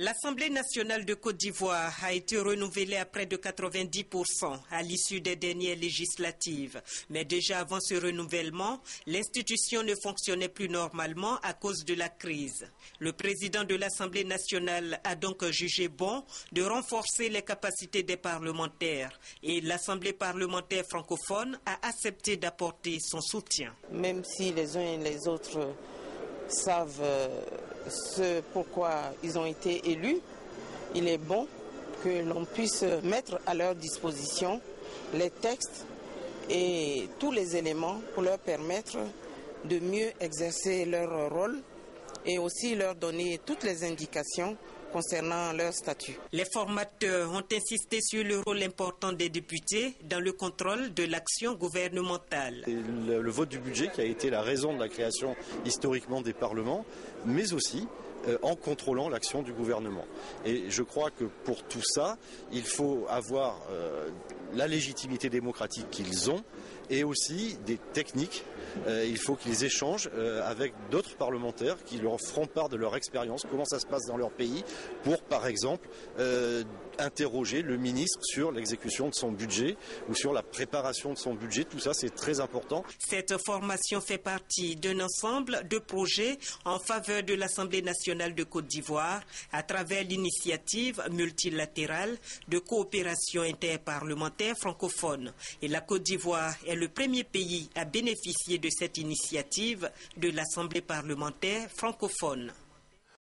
L'Assemblée nationale de Côte d'Ivoire a été renouvelée à près de 90% à l'issue des dernières législatives. Mais déjà avant ce renouvellement, l'institution ne fonctionnait plus normalement à cause de la crise. Le président de l'Assemblée nationale a donc jugé bon de renforcer les capacités des parlementaires et l'Assemblée parlementaire francophone a accepté d'apporter son soutien. Même si les uns et les autres savent ce pourquoi ils ont été élus, il est bon que l'on puisse mettre à leur disposition les textes et tous les éléments pour leur permettre de mieux exercer leur rôle et aussi leur donner toutes les indications concernant leur statut. Les formateurs ont insisté sur le rôle important des députés dans le contrôle de l'action gouvernementale. Le vote du budget qui a été la raison de la création historiquement des parlements, mais aussi en contrôlant l'action du gouvernement. Et je crois que pour tout ça, il faut avoir la légitimité démocratique qu'ils ont et aussi des techniques. Il faut qu'ils échangent avec d'autres parlementaires qui leur feront part de leur expérience, comment ça se passe dans leur pays, pour par exemple interroger le ministre sur l'exécution de son budget ou sur la préparation de son budget. Tout ça, c'est très important. Cette formation fait partie d'un ensemble de projets en faveur de l'Assemblée nationale de Côte d'Ivoire à travers l'initiative multilatérale de coopération interparlementaire francophone. Et la Côte d'Ivoire est le premier pays à bénéficier de cette initiative de l'Assemblée parlementaire francophone.